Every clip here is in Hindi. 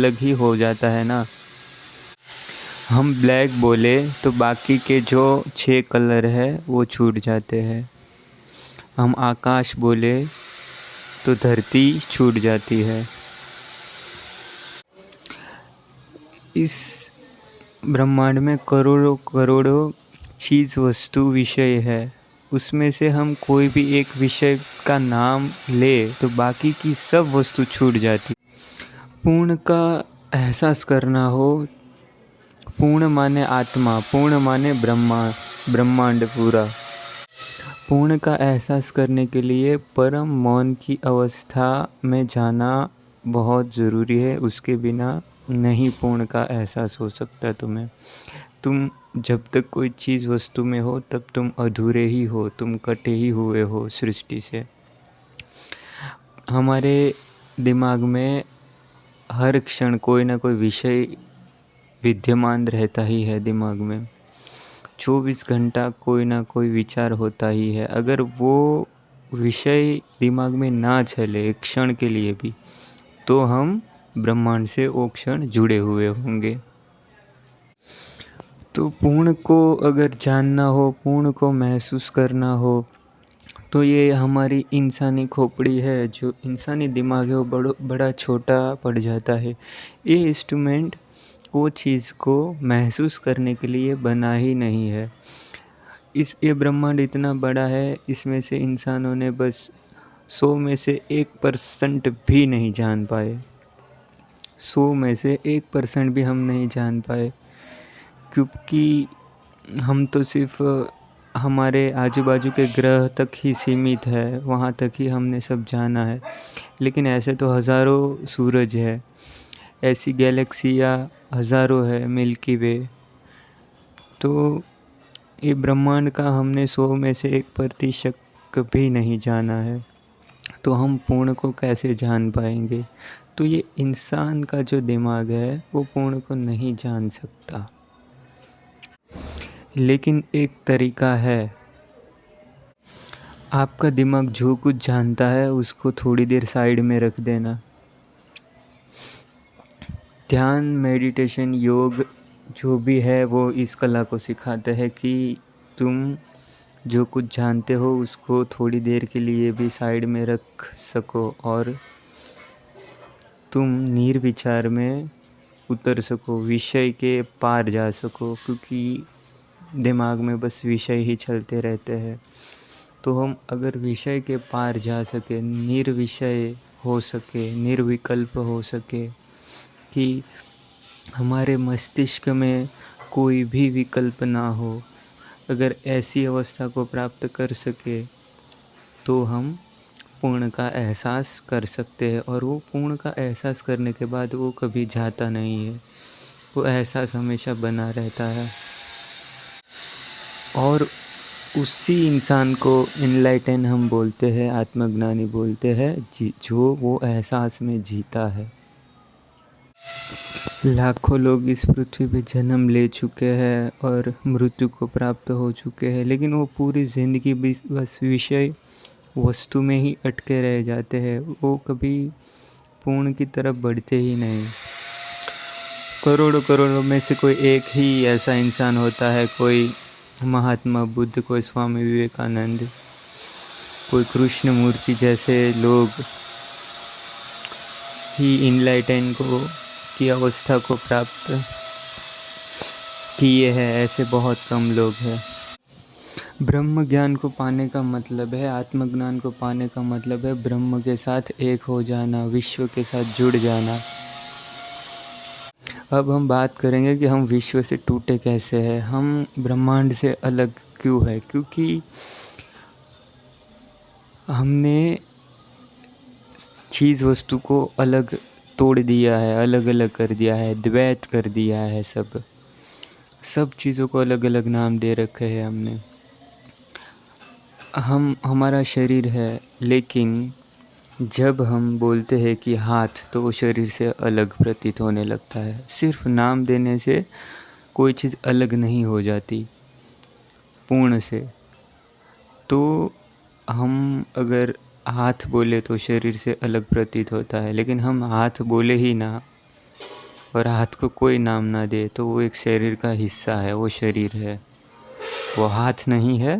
अलग ही हो जाता है ना। हम ब्लैक बोले तो बाकी के जो 6 कलर है वो छूट जाते हैं। हम आकाश बोले तो धरती छूट जाती है। इस ब्रह्मांड में करोड़ों करोड़ों चीज़ वस्तु विषय है। उसमें से हम कोई भी एक विषय का नाम ले तो बाकी की सब वस्तु छूट जाती। पूर्ण का एहसास करना हो, पूर्ण माने आत्मा, पूर्ण माने ब्रह्मांड पूरा। पूर्ण का एहसास करने के लिए परम मौन की अवस्था में जाना बहुत ज़रूरी है। उसके बिना नहीं पूर्ण का एहसास हो सकता तुम्हें। तुम जब तक कोई चीज़ वस्तु में हो तब तुम अधूरे ही हो, तुम कटे ही हुए हो सृष्टि से। हमारे दिमाग में हर क्षण कोई ना कोई विषय विद्यमान रहता ही है दिमाग में। 24 घंटा कोई ना कोई विचार होता ही है। अगर वो विषय दिमाग में ना चले एक क्षण के लिए भी, तो हम ब्रह्मांड से वो क्षण जुड़े हुए होंगे। तो पूर्ण को अगर जानना हो, पूर्ण को महसूस करना हो, तो ये हमारी इंसानी खोपड़ी है। जो इंसानी दिमाग है वो बड़ा छोटा पड़ जाता है। ये इंस्ट्रूमेंट वो चीज़ को महसूस करने के लिए बना ही नहीं है। ये ब्रह्मांड इतना बड़ा है, इसमें से इंसानों ने बस 100 में से 1% भी नहीं जान पाए। 100 में से 1% भी हम नहीं जान पाए, क्योंकि हम तो सिर्फ हमारे आजू बाजू के ग्रह तक ही सीमित है, वहाँ तक ही हमने सब जाना है। लेकिन ऐसे तो हज़ारों सूरज है, ऐसी गैलेक्सियाँ हज़ारों है, मिल्की वे। तो ये ब्रह्मांड का हमने 100 में से 1% भी नहीं जाना है, तो हम पूर्ण को कैसे जान पाएंगे। तो ये इंसान का जो दिमाग है वो पूर्ण को नहीं जान सकता। लेकिन एक तरीका है। आपका दिमाग जो कुछ जानता है उसको थोड़ी देर साइड में रख देना। ध्यान, मेडिटेशन, योग जो भी है वो इस कला को सिखाते हैं कि तुम जो कुछ जानते हो उसको थोड़ी देर के लिए भी साइड में रख सको और तुम निर्विचार में उतर सको, विषय के पार जा सको। क्योंकि दिमाग में बस विषय ही चलते रहते हैं। तो हम अगर विषय के पार जा सके, निर्विषय हो सके, निर्विकल्प हो सके, कि हमारे मस्तिष्क में कोई भी विकल्प ना हो, अगर ऐसी अवस्था को प्राप्त कर सके तो हम पूर्ण का एहसास कर सकते हैं। और वो पूर्ण का एहसास करने के बाद वो कभी जाता नहीं है, वो एहसास हमेशा बना रहता है। और उसी इंसान को इनलाइटन हम बोलते हैं, आत्मज्ञानी बोलते हैं, जो वो एहसास में जीता है। लाखों लोग इस पृथ्वी पे जन्म ले चुके हैं और मृत्यु को प्राप्त हो चुके हैं, लेकिन वो पूरी ज़िंदगी बस विषय वस्तु में ही अटके रह जाते हैं। वो कभी पूर्ण की तरफ बढ़ते ही नहीं। करोड़ों करोड़ों में से कोई एक ही ऐसा इंसान होता है, कोई महात्मा बुद्ध, कोई स्वामी विवेकानंद, कोई कृष्ण मूर्ति जैसे लोग ही इनलाइटन की अवस्था को प्राप्त किए हैं। ऐसे बहुत कम लोग हैं। ब्रह्म ज्ञान को पाने का मतलब है, आत्मज्ञान को पाने का मतलब है ब्रह्म के साथ एक हो जाना, विश्व के साथ जुड़ जाना। अब हम बात करेंगे कि हम विश्व से टूटे कैसे हैं, हम ब्रह्मांड से अलग क्यों है। क्योंकि हमने चीज़ वस्तु को अलग तोड़ दिया है, अलग अलग कर दिया है, द्वैत कर दिया है। सब चीज़ों को अलग अलग नाम दे रखे हैं हमने। हमारा शरीर है, लेकिन जब हम बोलते हैं कि हाथ, तो वो शरीर से अलग प्रतीत होने लगता है। सिर्फ नाम देने से कोई चीज़ अलग नहीं हो जाती पूर्ण से। तो हम अगर हाथ बोले तो शरीर से अलग प्रतीत होता है, लेकिन हम हाथ बोले ही ना, और हाथ को कोई नाम ना दे तो वो एक शरीर का हिस्सा है, वो शरीर है, वो हाथ नहीं है,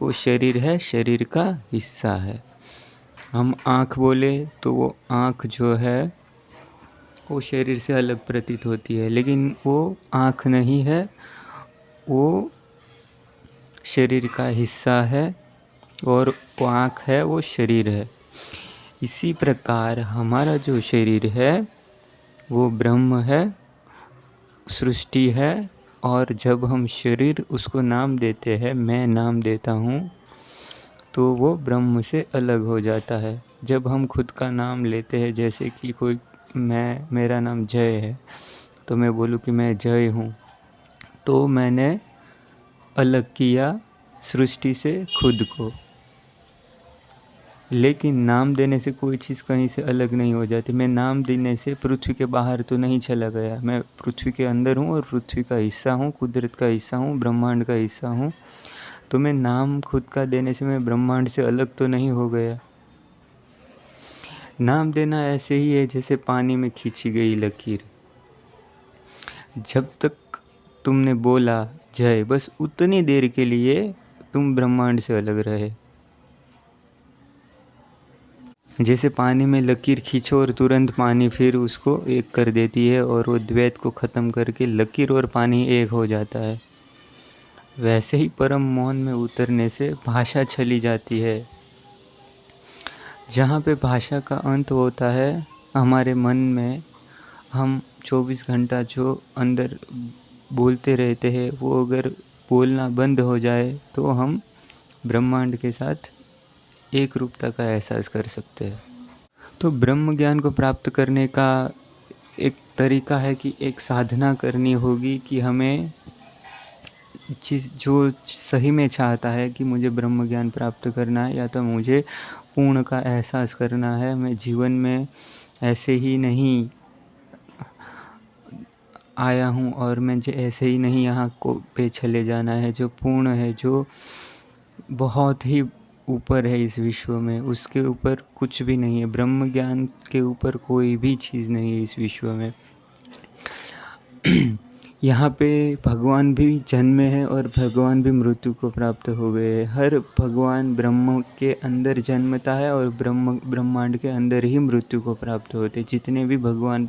वो शरीर है, शरीर का हिस्सा है। हम आँख बोले तो वो आँख जो है वो शरीर से अलग प्रतीत होती है, लेकिन वो आँख नहीं है, वो शरीर का हिस्सा है, और वो आँख है, वो शरीर है। इसी प्रकार हमारा जो शरीर है वो ब्रह्म है, सृष्टि है, और जब हम शरीर उसको नाम देते हैं, मैं नाम देता हूँ, तो वो ब्रह्म से अलग हो जाता है। जब हम खुद का नाम लेते हैं, जैसे कि मेरा नाम जय है, तो मैं बोलूँ कि मैं जय हूँ, तो मैंने अलग किया सृष्टि से खुद को। लेकिन नाम देने से कोई चीज़ कहीं से अलग नहीं हो जाती। मैं नाम देने से पृथ्वी के बाहर तो नहीं चला गया, मैं पृथ्वी के अंदर हूँ और पृथ्वी का हिस्सा हूँ, कुदरत का हिस्सा हूँ, ब्रह्मांड का हिस्सा हूँ। तो मैं नाम खुद का देने से मैं ब्रह्मांड से अलग तो नहीं हो गया। नाम देना ऐसे ही है जैसे पानी में खींची गई लकीर। जब तक तुमने बोला जय, बस उतनी देर के लिए तुम ब्रह्मांड से अलग रहे। जैसे पानी में लकीर खींचो और तुरंत पानी फिर उसको एक कर देती है और वो द्वैत को ख़त्म करके लकीर और पानी एक हो जाता है, वैसे ही परम मौन में उतरने से भाषा चली जाती है। जहाँ पे भाषा का अंत होता है हमारे मन में, हम 24 घंटा जो अंदर बोलते रहते हैं वो अगर बोलना बंद हो जाए तो हम ब्रह्मांड के साथ एक रूपता का एहसास कर सकते हैं। तो ब्रह्म ज्ञान को प्राप्त करने का एक तरीका है कि एक साधना करनी होगी कि हमें चीज़ जो सही में चाहता है कि मुझे ब्रह्म ज्ञान प्राप्त करना है या तो मुझे पूर्ण का एहसास करना है, मैं जीवन में ऐसे ही नहीं आया हूँ और मुझे ऐसे ही नहीं यहाँ को पे चले जाना है, जो पूर्ण है, जो बहुत ही ऊपर है इस विश्व में, उसके ऊपर कुछ भी नहीं है। ब्रह्म ज्ञान के ऊपर कोई भी चीज़ नहीं है इस विश्व में। यहाँ पे भगवान भी जन्मे हैं और भगवान भी मृत्यु को प्राप्त हो गए हैं। हर भगवान ब्रह्म के अंदर जन्मता है और ब्रह्मांड के अंदर ही मृत्यु को प्राप्त होते। जितने भी भगवान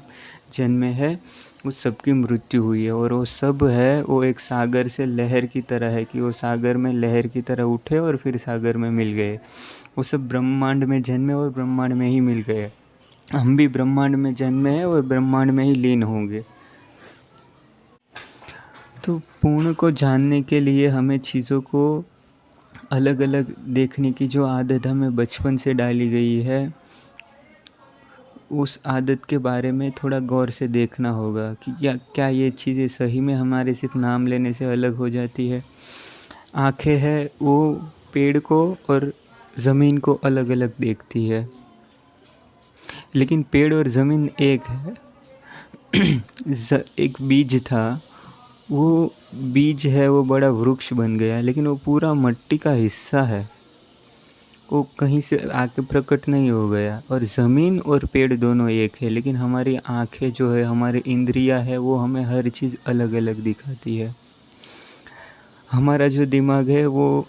जन्मे हैं उस सब की मृत्यु हुई है, और वो सब है वो एक सागर से लहर की तरह है कि वो सागर में लहर की तरह उठे और फिर सागर में मिल गए। वो सब ब्रह्मांड में जन्मे और ब्रह्मांड में ही मिल गए। हम भी ब्रह्मांड में जन्मे हैं और ब्रह्मांड में ही लीन होंगे। तो पूर्ण को जानने के लिए हमें चीज़ों को अलग अलग देखने की जो आदत हमें बचपन से डाली गई है, उस आदत के बारे में थोड़ा गौर से देखना होगा कि क्या ये चीज़ें सही में हमारे सिर्फ नाम लेने से अलग हो जाती है। आँखें हैं वो पेड़ को और ज़मीन को अलग अलग देखती है, लेकिन पेड़ और ज़मीन एक है। एक बीज था, वो बीज है वो बड़ा वृक्ष बन गया, लेकिन वो पूरा मिट्टी का हिस्सा है, वो कहीं से आके प्रकट नहीं हो गया। और ज़मीन और पेड़ दोनों एक है, लेकिन हमारी आँखें जो है, हमारी इंद्रियां है, वो हमें हर चीज़ अलग अलग दिखाती है। हमारा जो दिमाग है वो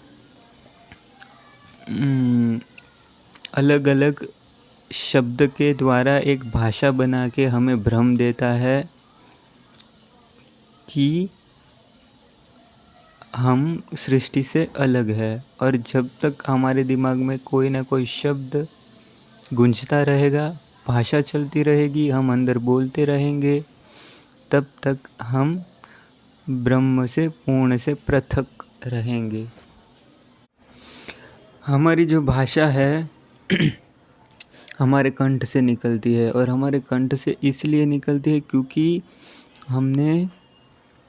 अलग अलग शब्द के द्वारा एक भाषा बना के हमें भ्रम देता है कि हम सृष्टि से अलग है। और जब तक हमारे दिमाग में कोई ना कोई शब्द गूंजता रहेगा, भाषा चलती रहेगी, हम अंदर बोलते रहेंगे, तब तक हम ब्रह्म से पूर्ण से पृथक रहेंगे। हमारी जो भाषा है हमारे कंठ से निकलती है, और हमारे कंठ से इसलिए निकलती है क्योंकि हमने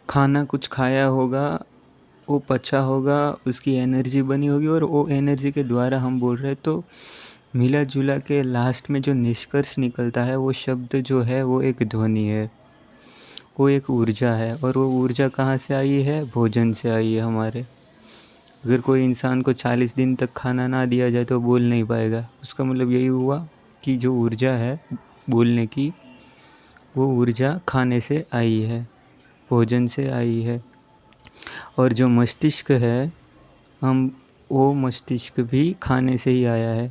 खाना कुछ खाया होगा, वो पचा होगा, उसकी एनर्जी बनी होगी, और वो एनर्जी के द्वारा हम बोल रहे हैं। तो मिला जुला के लास्ट में जो निष्कर्ष निकलता है वो शब्द जो है वो एक ध्वनि है, वो एक ऊर्जा है। और वो ऊर्जा कहाँ से आई है? भोजन से आई है हमारे। अगर कोई इंसान को 40 दिन तक खाना ना दिया जाए तो बोल नहीं पाएगा। उसका मतलब यही हुआ कि जो ऊर्जा है बोलने की, वो ऊर्जा खाने से आई है, भोजन से आई है। और जो मस्तिष्क है, वो मस्तिष्क भी खाने से ही आया है।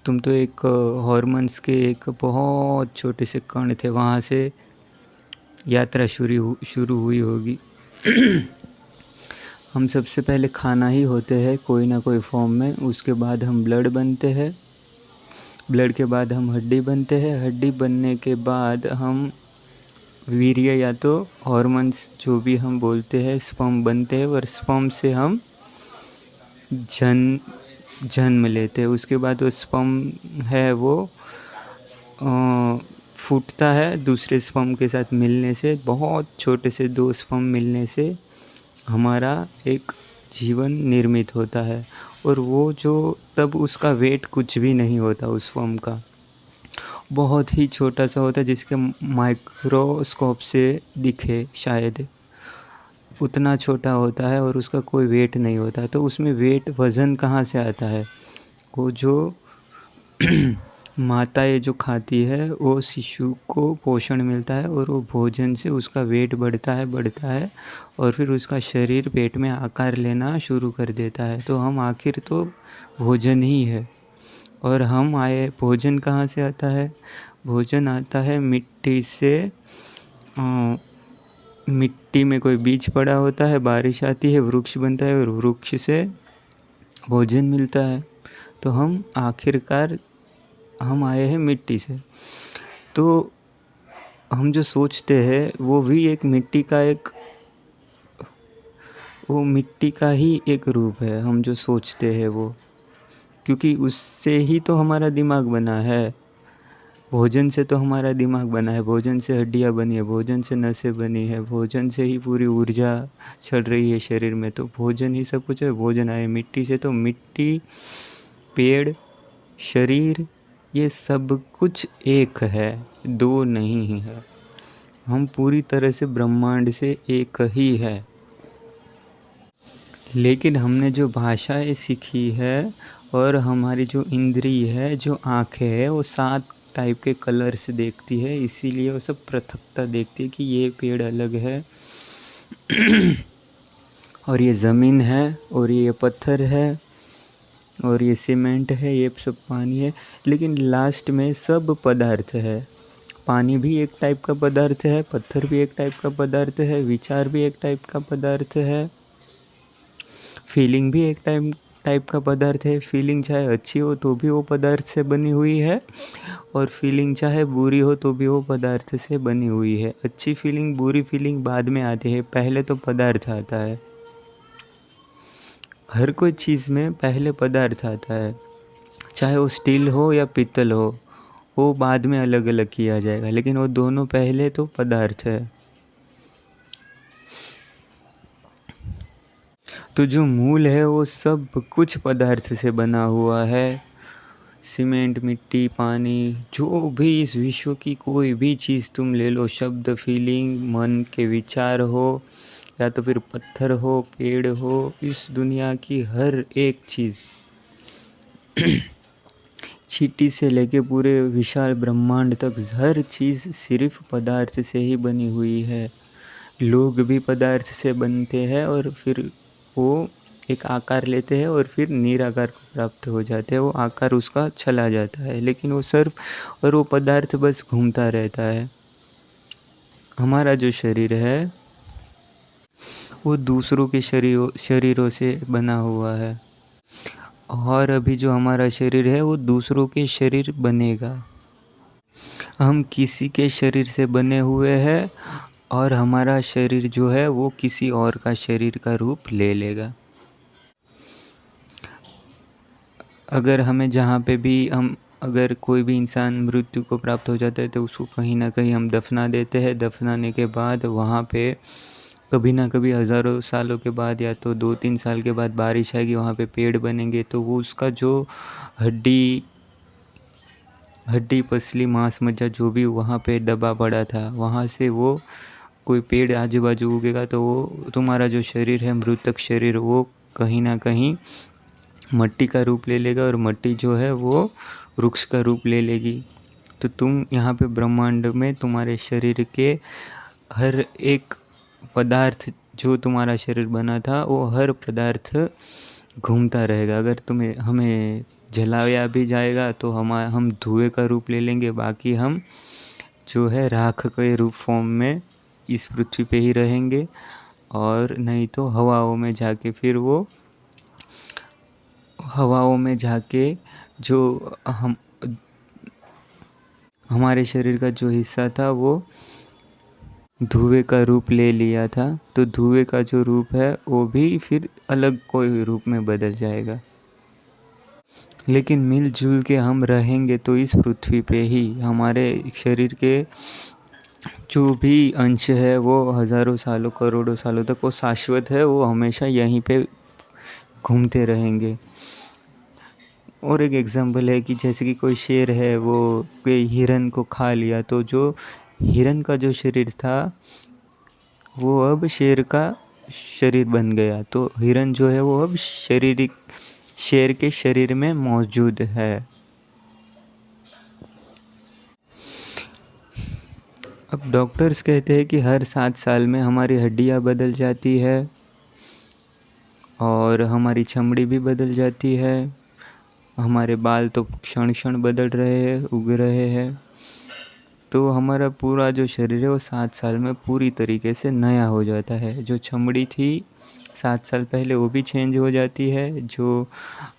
तुम तो एक हॉर्मोन्स के एक बहुत छोटे से कण थे, वहाँ से यात्रा शुरू हुई होगी। हम सबसे पहले खाना ही होते हैं कोई ना कोई फॉर्म में, उसके बाद हम ब्लड बनते हैं, ब्लड के बाद हम हड्डी बनते हैं, हड्डी बनने के बाद हम वीर्य या तो हॉर्मोन्स जो भी हम बोलते हैं स्पर्म बनते हैं, और स्पर्म से हम जन्म लेते हैं। उसके बाद वो स्पर्म है वो फूटता है दूसरे स्पर्म के साथ मिलने से, बहुत छोटे से 2 स्पर्म मिलने से हमारा एक जीवन निर्मित होता है। और वो जो तब उसका वेट कुछ भी नहीं होता, उस स्पर्म का बहुत ही छोटा सा होता है, जिसके माइक्रोस्कोप से दिखे शायद उतना छोटा होता है, और उसका कोई वेट नहीं होता। तो उसमें वेट वज़न कहाँ से आता है? वो जो माता ये जो खाती है, वो शिशु को पोषण मिलता है, और वो भोजन से उसका वेट बढ़ता है और फिर उसका शरीर पेट में आकार लेना शुरू कर देता है। तो हम आखिर तो भोजन ही है। और हम आए, भोजन कहाँ से आता है? भोजन आता है मिट्टी से। मिट्टी में कोई बीज पड़ा होता है, बारिश आती है, वृक्ष बनता है, और वृक्ष से भोजन मिलता है। तो हम आखिरकार हम आए हैं मिट्टी से। तो हम जो सोचते हैं वो भी एक मिट्टी का ही एक रूप है। हम जो सोचते हैं वो, क्योंकि उससे ही तो हमारा दिमाग बना है, भोजन से तो हमारा दिमाग बना है, भोजन से हड्डियाँ बनी है, भोजन से नसें बनी है, भोजन से ही पूरी ऊर्जा चल रही है शरीर में। तो भोजन ही सब कुछ है। भोजन आए मिट्टी से, तो मिट्टी, पेड़, शरीर, ये सब कुछ एक है, 2 नहीं है। हम पूरी तरह से ब्रह्मांड से एक ही है। लेकिन हमने जो भाषाएं सीखी है और हमारी जो इंद्रिय है, जो आँखें है, वो 7 टाइप के कलर्स देखती है, इसीलिए वो सब पृथकता देखती है कि ये पेड़ अलग है और ये ज़मीन है, और ये पत्थर है, और ये सीमेंट है, ये सब पानी है। लेकिन लास्ट में सब पदार्थ है। पानी भी एक टाइप का पदार्थ है, पत्थर भी एक टाइप का पदार्थ है, विचार भी एक टाइप का पदार्थ है, फीलिंग भी एक टाइप का पदार्थ है। फीलिंग चाहे अच्छी हो तो भी वो पदार्थ से बनी हुई है, और फीलिंग चाहे बुरी हो तो भी वो पदार्थ से बनी हुई है। अच्छी फीलिंग, बुरी फीलिंग बाद में आती है, पहले तो पदार्थ आता है। हर कोई चीज़ में पहले पदार्थ आता है, चाहे वो स्टील हो या पीतल हो, वो बाद में अलग अलग किया जाएगा, लेकिन वो दोनों पहले तो पदार्थ है। तो जो मूल है वो सब कुछ पदार्थ से बना हुआ है। सीमेंट, मिट्टी, पानी, जो भी इस विश्व की कोई भी चीज़ तुम ले लो, शब्द, फीलिंग, मन के विचार हो, या तो फिर पत्थर हो, पेड़ हो, इस दुनिया की हर एक चीज़ चींटी से लेके पूरे विशाल ब्रह्मांड तक हर चीज़ सिर्फ पदार्थ से ही बनी हुई है। लोग भी पदार्थ से बनते हैं, और फिर वो एक आकार लेते हैं, और फिर निराकार को प्राप्त हो जाते हैं। वो आकार उसका चला जाता है, लेकिन वो सिर्फ और वो पदार्थ बस घूमता रहता है। हमारा जो शरीर है वो दूसरों के शरीरों से बना हुआ है, और अभी जो हमारा शरीर है वो दूसरों के शरीर बनेगा। हम किसी के शरीर से बने हुए हैं, और हमारा शरीर जो है वो किसी और का शरीर का रूप ले लेगा। अगर हमें जहाँ पे भी अगर कोई भी इंसान मृत्यु को प्राप्त हो जाता है तो उसको कहीं ना कहीं हम दफना देते हैं। दफनाने के बाद वहाँ पे कभी ना कभी हज़ारों सालों के बाद या तो 2-3 साल के बाद बारिश आएगी, वहाँ पे पेड़ बनेंगे, तो वो उसका जो हड्डी पसली, मांस मज्जा जो भी वहाँ पे दबा पड़ा था, वहाँ से वो कोई पेड़ आजू बाजू उगेगा, तो वो तुम्हारा जो शरीर है, मृतक शरीर, वो कहीं ना कहीं मट्टी का रूप ले लेगा, और मट्टी जो है वो वृक्ष का रूप ले लेगी। तो तुम यहाँ पे ब्रह्मांड में तुम्हारे शरीर के हर एक पदार्थ, जो तुम्हारा शरीर बना था वो हर पदार्थ घूमता रहेगा। अगर तुम्हें हमें जलाया भी जाएगा तो हम धुएं का रूप ले लेंगे, बाकी हम जो है राख के रूप फॉर्म में इस पृथ्वी पे ही रहेंगे, और नहीं तो हवाओं में जाके फिर वो हवाओं में जाके जो हमारे शरीर का जो हिस्सा था वो धुएं का रूप ले लिया था, तो धुएं का जो रूप है वो भी फिर अलग कोई रूप में बदल जाएगा। लेकिन मिलजुल के हम रहेंगे तो इस पृथ्वी पे ही। हमारे शरीर के जो भी अंश है वो हज़ारों सालों करोड़ों सालों तक वो शाश्वत है, वो हमेशा यहीं पे घूमते रहेंगे। और एक एग्जांपल है कि जैसे कि कोई शेर है, वो कोई हिरन को खा लिया, तो जो हिरन का जो शरीर था वो अब शेर का शरीर बन गया, तो हिरन जो है वो अब शारीरिक शेर के शरीर में मौजूद है। अब डॉक्टर्स कहते हैं कि हर 7 साल में हमारी हड्डियां बदल जाती है और हमारी चमड़ी भी बदल जाती है। हमारे बाल तो क्षण क्षण बदल रहे हैं, उग रहे हैं। तो हमारा पूरा जो शरीर है वो 7 साल में पूरी तरीके से नया हो जाता है। जो चमड़ी थी 7 साल पहले वो भी चेंज हो जाती है। जो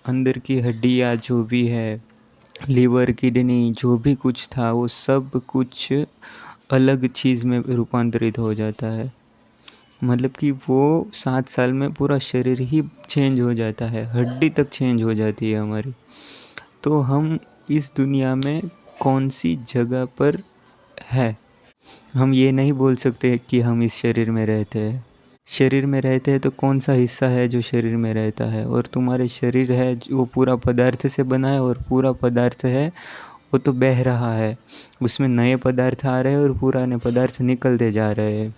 अंदर की हड्डियाँ जो भी है, लीवर, किडनी, जो भी कुछ था वो सब कुछ अलग चीज़ में रूपांतरित हो जाता है। मतलब कि वो 7 साल में पूरा शरीर ही चेंज हो जाता है, हड्डी तक चेंज हो जाती है हमारी। तो हम इस दुनिया में कौन सी जगह पर है, हम ये नहीं बोल सकते कि हम इस शरीर में रहते हैं। शरीर में रहते हैं तो कौन सा हिस्सा है जो शरीर में रहता है, और तुम्हारे शरीर है जो पूरा पदार्थ से बना है, और पूरा पदार्थ है वो तो बह रहा है, उसमें नए पदार्थ आ रहे हैं और पुराने पदार्थ निकलते जा रहे हैं।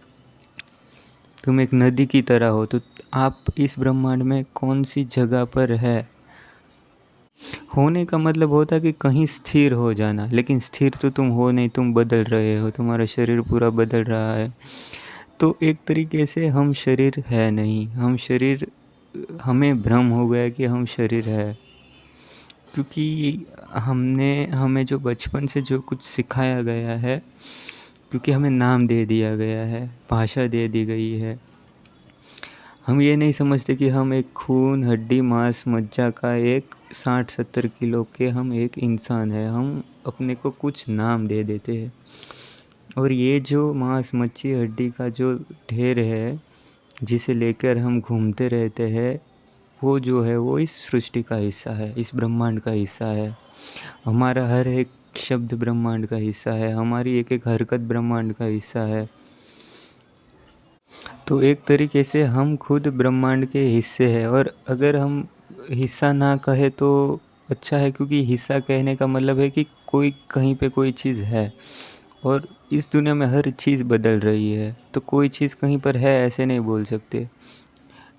तुम एक नदी की तरह हो, तो आप इस ब्रह्मांड में कौन सी जगह पर है। होने का मतलब होता है कि कहीं स्थिर हो जाना, लेकिन स्थिर तो तुम हो नहीं, तुम बदल रहे हो, तुम्हारा शरीर पूरा बदल रहा है। तो एक तरीके से हम शरीर है नहीं, हम शरीर, हमें भ्रम हो गया कि हम शरीर है, क्योंकि हमें जो बचपन से जो कुछ सिखाया गया है, क्योंकि हमें नाम दे दिया गया है, भाषा दे दी गई है। हम ये नहीं समझते कि हम एक खून, हड्डी, मांस, मज्जा का एक 60-70 किलो के हम एक इंसान है। हम अपने को कुछ नाम दे देते हैं, और ये जो मांस, मच्छी, हड्डी का जो ढेर है जिसे लेकर हम घूमते रहते हैं, वो जो है वो इस सृष्टि का हिस्सा है, इस ब्रह्मांड का हिस्सा है। हमारा हर एक शब्द ब्रह्मांड का हिस्सा है, हमारी एक एक हरकत ब्रह्मांड का हिस्सा है। तो एक तरीके से हम खुद ब्रह्मांड के हिस्से हैं, और अगर हम हिस्सा ना कहे तो अच्छा है, क्योंकि हिस्सा कहने का मतलब है कि कोई कहीं पे कोई चीज़ है, और इस दुनिया में हर चीज़ बदल रही है, तो कोई चीज़ कहीं पर है ऐसे नहीं बोल सकते।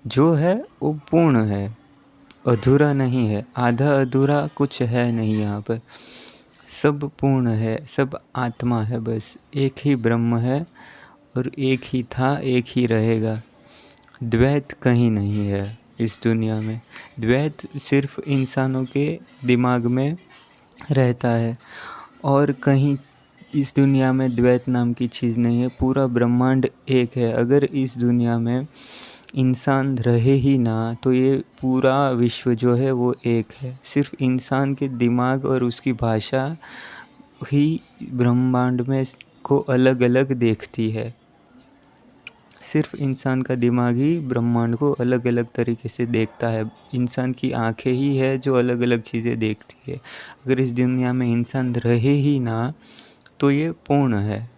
जो है वो पूर्ण है, अधूरा नहीं है, आधा अधूरा कुछ है नहीं यहाँ पर। सब पूर्ण है, सब आत्मा है, बस एक ही ब्रह्म है, और एक ही था, एक ही रहेगा। द्वैत कहीं नहीं है इस दुनिया में। द्वैत सिर्फ इंसानों के दिमाग में रहता है, और कहीं इस दुनिया में द्वैत नाम की चीज़ नहीं है। पूरा ब्रह्मांड एक है। अगर इस दुनिया में इंसान रहे ही ना, तो ये पूरा विश्व जो है वो एक है। सिर्फ इंसान के दिमाग और उसकी भाषा ही ब्रह्मांड में को अलग अलग देखती है। सिर्फ इंसान का दिमाग ही ब्रह्मांड को अलग अलग तरीके से देखता है। इंसान की आंखें ही है जो अलग अलग चीज़ें देखती है। अगर इस दुनिया में इंसान रहे ही ना, तो ये पूर्ण है।